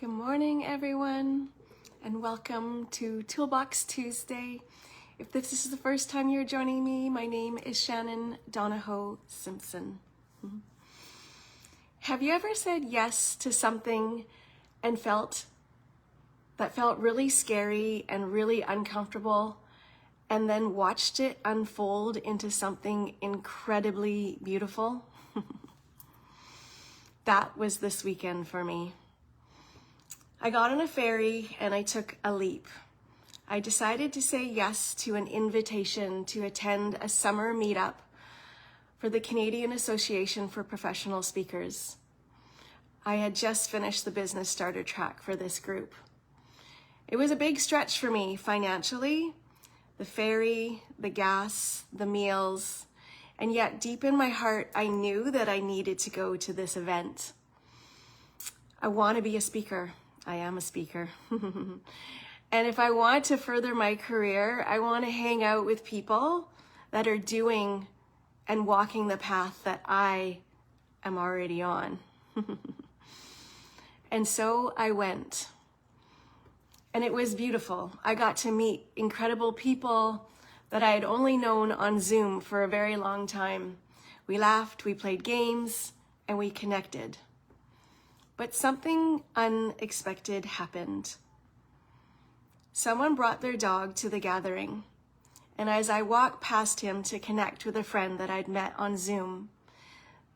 Good morning, everyone, and welcome to Toolbox Tuesday. If this is the first time you're joining me, my name is Shannon Donohoe-Simpson. Have you ever said yes to something and felt really scary and really uncomfortable, and then watched it unfold into something incredibly beautiful? That was this weekend for me. I got on a ferry and I took a leap. I decided to say yes to an invitation to attend a summer meetup for the Canadian Association for Professional Speakers. I had just finished the business starter track for this group. It was a big stretch for me financially, the ferry, the gas, the meals, and yet deep in my heart, I knew that I needed to go to this event. I want to be a speaker. I am a speaker. And if I want to further my career, I want to hang out with people that are doing and walking the path that I am already on. And so I went. And it was beautiful. I got to meet incredible people that I had only known on Zoom for a very long time. We laughed, we played games, and we connected. But something unexpected happened. Someone brought their dog to the gathering, and as I walked past him to connect with a friend that I'd met on Zoom,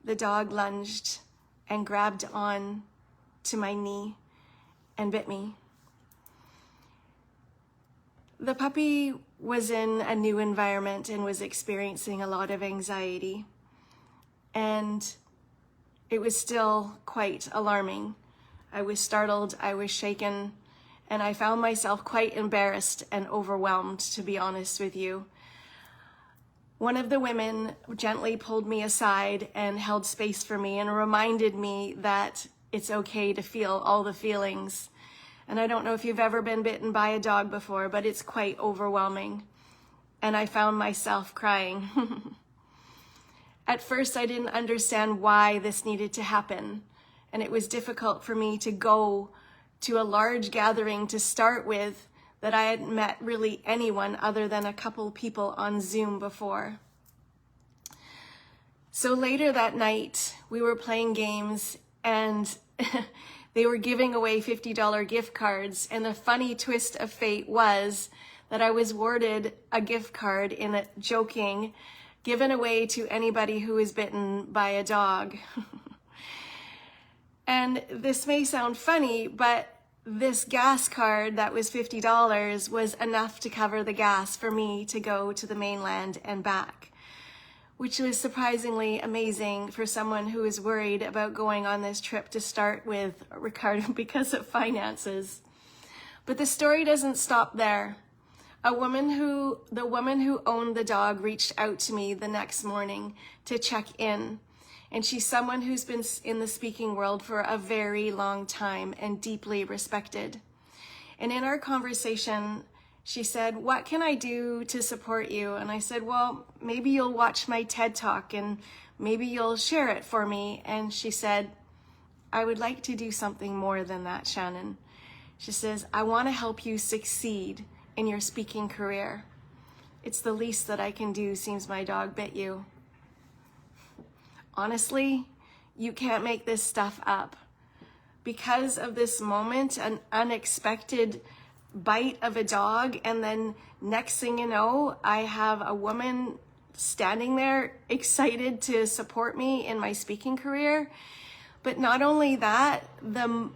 the dog lunged and grabbed on to my knee and bit me. The puppy was in a new environment and was experiencing a lot of anxiety, and it was still quite alarming. I was startled, I was shaken, and I found myself quite embarrassed and overwhelmed, to be honest with you. One of the women gently pulled me aside and held space for me and reminded me that it's okay to feel all the feelings. And I don't know if you've ever been bitten by a dog before, but it's quite overwhelming. And I found myself crying. At first, I didn't understand why this needed to happen, and it was difficult for me to go to a large gathering to start with that I hadn't met really anyone other than a couple people on Zoom before. So later that night, we were playing games, and they were giving away $50 gift cards, and the funny twist of fate was that I was awarded a gift card in a joking given away to anybody who is bitten by a dog. And this may sound funny, but this gas card that was $50 was enough to cover the gas for me to go to the mainland and back, which was surprisingly amazing for someone who is worried about going on this trip to start with, Ricardo, because of finances. But the story doesn't stop there. The woman who owned the dog reached out to me the next morning to check in. And she's someone who's been in the speaking world for a very long time and deeply respected. And in our conversation, she said, "What can I do to support you?" And I said, "Well, maybe you'll watch my TED Talk and maybe you'll share it for me." And she said, "I would like to do something more than that, Shannon." She says, "I want to help you succeed in your speaking career. It's the least that I can do, seems my dog bit you." Honestly, you can't make this stuff up. Because of this moment, an unexpected bite of a dog, and then next thing you know, I have a woman standing there excited to support me in my speaking career. But not only that, the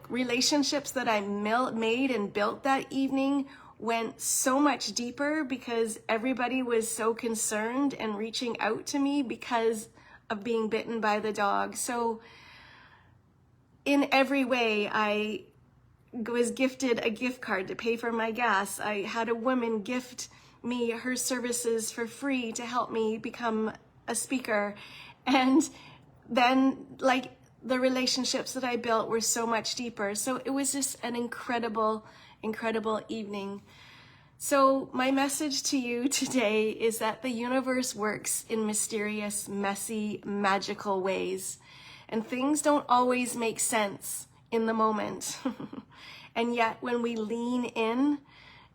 relationships that I made and built that evening went so much deeper because everybody was so concerned and reaching out to me because of being bitten by the dog. So in every way, I was gifted a gift card to pay for my gas. I had a woman gift me her services for free to help me become a speaker. And then the relationships that I built were so much deeper. So it was just an incredible evening. So my message to you today is that the universe works in mysterious, messy, magical ways, and things don't always make sense. in the moment. And yet when we lean in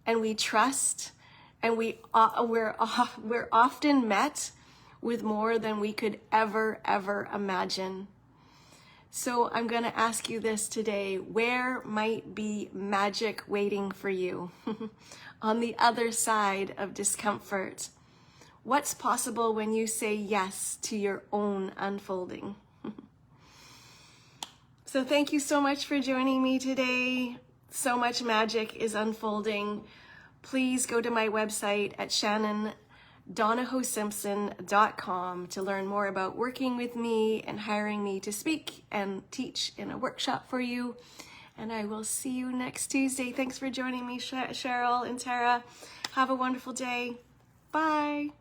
and we trust, and we're often met with more than we could ever imagine. So I'm going to ask you this today: where might be magic waiting for you on the other side of discomfort? What's possible when you say yes to your own unfolding? So thank you so much for joining me today. So much magic is unfolding. Please go to my website at Donohoe-Simpson.com to learn more about working with me and hiring me to speak and teach in a workshop for you. And I will see you next Tuesday. Thanks for joining me, Cheryl and Tara. Have a wonderful day. Bye.